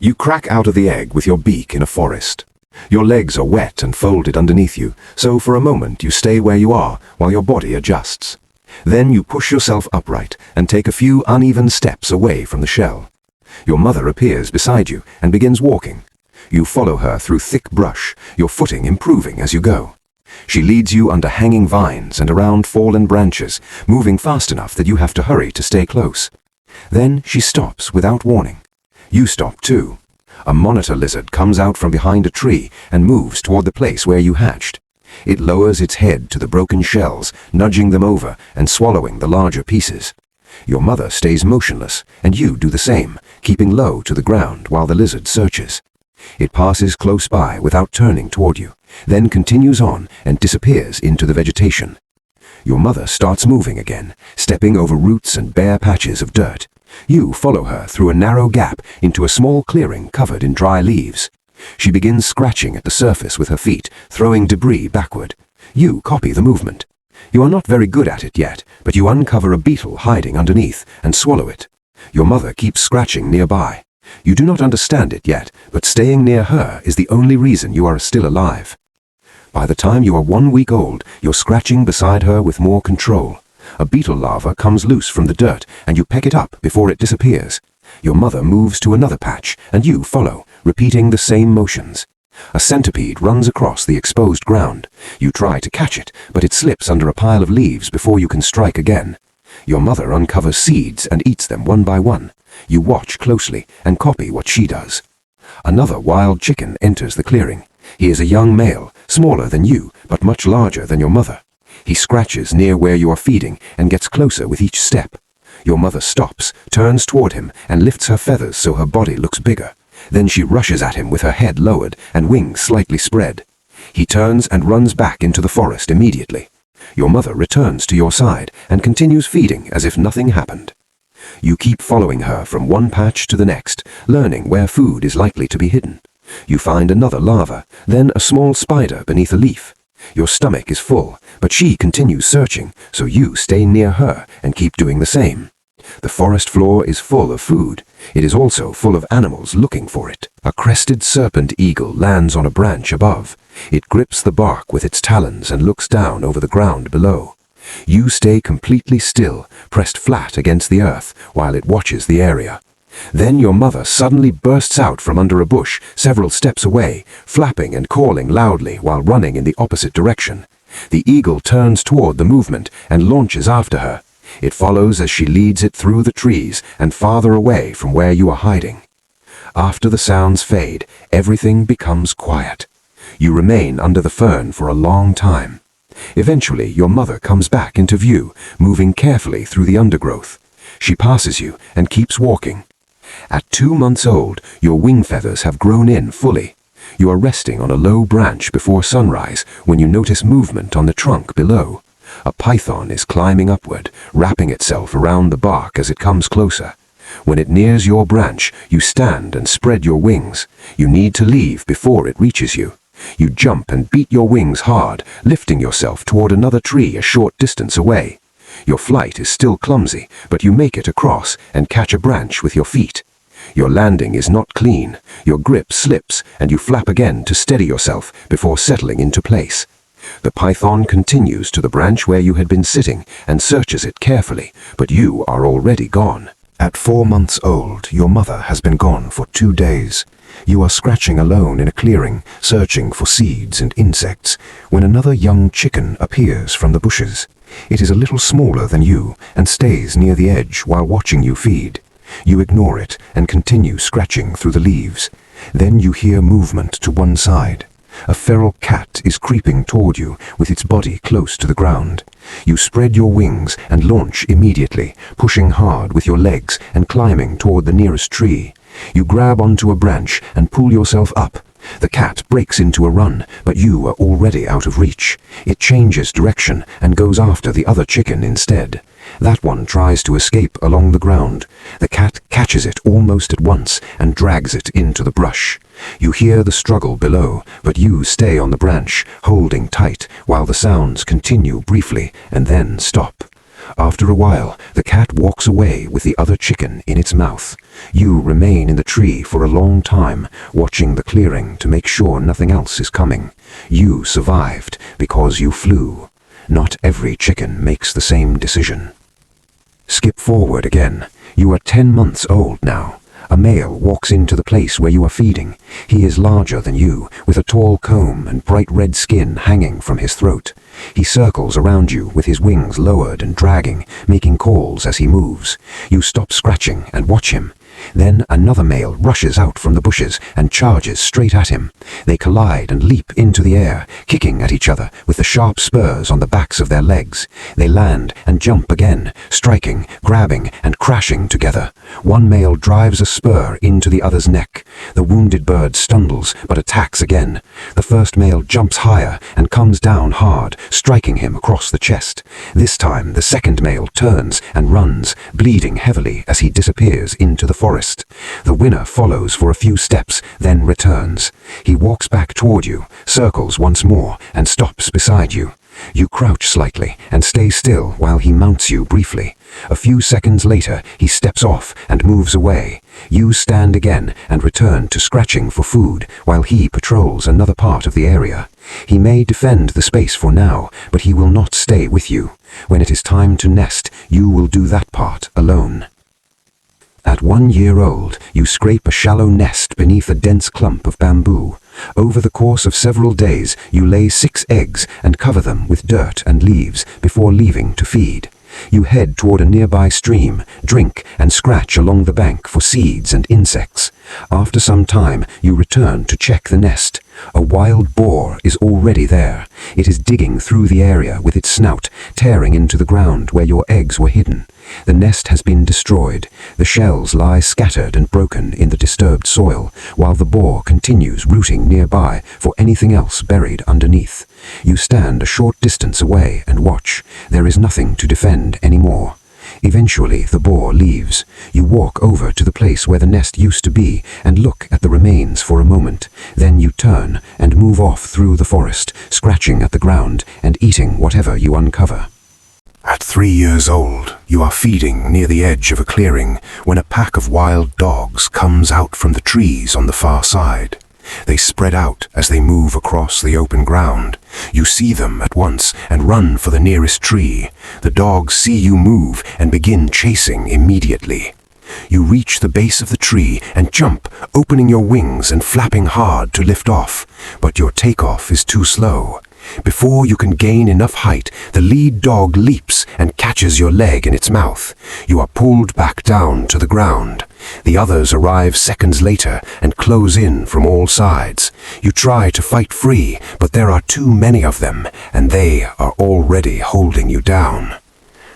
You crack out of the egg with your beak in a forest. Your legs are wet and folded underneath you, so for a moment you stay where you are while your body adjusts. Then you push yourself upright and take a few uneven steps away from the shell. Your mother appears beside you and begins walking. You follow her through thick brush, your footing improving as you go. She leads you under hanging vines and around fallen branches, moving fast enough that you have to hurry to stay close. Then she stops without warning. You stop too. A monitor lizard comes out from behind a tree and moves toward the place where you hatched. It lowers its head to the broken shells, nudging them over and swallowing the larger pieces. Your mother stays motionless, and you do the same, keeping low to the ground while the lizard searches. It passes close by without turning toward you, then continues on and disappears into the vegetation. Your mother starts moving again, stepping over roots and bare patches of dirt. You follow her through a narrow gap into a small clearing covered in dry leaves. She begins scratching at the surface with her feet, throwing debris backward. You copy the movement. You are not very good at it yet, but you uncover a beetle hiding underneath and swallow it. Your mother keeps scratching nearby. You do not understand it yet, but staying near her is the only reason you are still alive. By the time you are 1 week old, you're scratching beside her with more control. A beetle larva comes loose from the dirt, and you peck it up before it disappears. Your mother moves to another patch, and you follow, repeating the same motions. A centipede runs across the exposed ground. You try to catch it, but it slips under a pile of leaves before you can strike again. Your mother uncovers seeds and eats them one by one. You watch closely and copy what she does. Another wild chicken enters the clearing. He is a young male, smaller than you, but much larger than your mother. He scratches near where you are feeding and gets closer with each step. Your mother stops, turns toward him, and lifts her feathers so her body looks bigger. Then she rushes at him with her head lowered and wings slightly spread. He turns and runs back into the forest immediately. Your mother returns to your side and continues feeding as if nothing happened. You keep following her from one patch to the next, learning where food is likely to be hidden. You find another larva, then a small spider beneath a leaf. Your stomach is full, but she continues searching, so you stay near her and keep doing the same. The forest floor is full of food. It is also full of animals looking for it. A crested serpent eagle lands on a branch above. It grips the bark with its talons and looks down over the ground below. You stay completely still, pressed flat against the earth, while it watches the area. Then your mother suddenly bursts out from under a bush several steps away, flapping and calling loudly while running in the opposite direction. The eagle turns toward the movement and launches after her. It follows as she leads it through the trees and farther away from where you are hiding. After the sounds fade, everything becomes quiet. You remain under the fern for a long time. Eventually, your mother comes back into view, moving carefully through the undergrowth. She passes you and keeps walking. At 2 months old, your wing feathers have grown in fully. You are resting on a low branch before sunrise when you notice movement on the trunk below. A python is climbing upward, wrapping itself around the bark as it comes closer. When it nears your branch, you stand and spread your wings. You need to leave before it reaches you. You jump and beat your wings hard, lifting yourself toward another tree a short distance away. Your flight is still clumsy, but you make it across and catch a branch with your feet. Your landing is not clean. Your grip slips, and you flap again to steady yourself before settling into place. The python continues to the branch where you had been sitting and searches it carefully, but you are already gone. At 4 months old, your mother has been gone for 2 days. You are scratching alone in a clearing, searching for seeds and insects, when another young chicken appears from the bushes. It is a little smaller than you and stays near the edge while watching you feed. You ignore it and continue scratching through the leaves. Then you hear movement to one side. A feral cat is creeping toward you with its body close to the ground. You spread your wings and launch immediately, pushing hard with your legs and climbing toward the nearest tree. You grab onto a branch and pull yourself up. The cat breaks into a run, but you are already out of reach. It changes direction and goes after the other chicken instead. That one tries to escape along the ground. The cat catches it almost at once and drags it into the brush. You hear the struggle below, but you stay on the branch, holding tight, while the sounds continue briefly and then stop. After a while, the cat walks away with the other chicken in its mouth. You remain in the tree for a long time, watching the clearing to make sure nothing else is coming. You survived because you flew. Not every chicken makes the same decision. Skip forward again. You are 10 months old now. A male walks into the place where you are feeding. He is larger than you, with a tall comb and bright red skin hanging from his throat. He circles around you with his wings lowered and dragging, making calls as he moves. You stop scratching and watch him. Then another male rushes out from the bushes and charges straight at him. They collide and leap into the air, kicking at each other with the sharp spurs on the backs of their legs. They land and jump again, striking, grabbing, and crashing together. One male drives a spur into the other's neck. The wounded bird stumbles but attacks again. The first male jumps higher and comes down hard, striking him across the chest. This time the second male turns and runs, bleeding heavily as he disappears into the forest. The winner follows for a few steps, then returns. He walks back toward you, circles once more, and stops beside you. You crouch slightly and stay still while he mounts you briefly. A few seconds later, he steps off and moves away. You stand again and return to scratching for food while he patrols another part of the area. He may defend the space for now, but he will not stay with you. When it is time to nest, you will do that part alone. At 1 year old, you scrape a shallow nest beneath a dense clump of bamboo. Over the course of several days, you lay 6 eggs and cover them with dirt and leaves before leaving to feed. You head toward a nearby stream, drink, and scratch along the bank for seeds and insects. After some time, you return to check the nest. A wild boar is already there. It is digging through the area with its snout, tearing into the ground where your eggs were hidden. The nest has been destroyed. The shells lie scattered and broken in the disturbed soil, while the boar continues rooting nearby for anything else buried underneath. You stand a short distance away and watch. There is nothing to defend anymore. Eventually, the boar leaves. You walk over to the place where the nest used to be and look at the remains for a moment. Then you turn and move off through the forest, scratching at the ground and eating whatever you uncover. At 3 years old, you are feeding near the edge of a clearing when a pack of wild dogs comes out from the trees on the far side. They spread out as they move across the open ground. You see them at once and run for the nearest tree. The dogs see you move and begin chasing immediately. You reach the base of the tree and jump, opening your wings and flapping hard to lift off, but your takeoff is too slow. Before you can gain enough height, the lead dog leaps and catches your leg in its mouth. You are pulled back down to the ground. The others arrive seconds later and close in from all sides. You try to fight free, but there are too many of them, and they are already holding you down.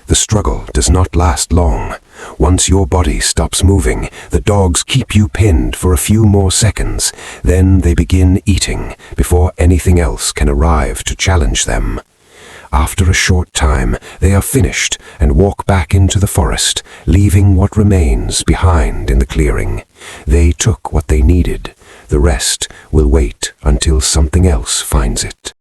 The struggle does not last long. Once your body stops moving, the dogs keep you pinned for a few more seconds. Then they begin eating before anything else can arrive to challenge them. After a short time, they are finished and walk back into the forest, leaving what remains behind in the clearing. They took what they needed. The rest will wait until something else finds it.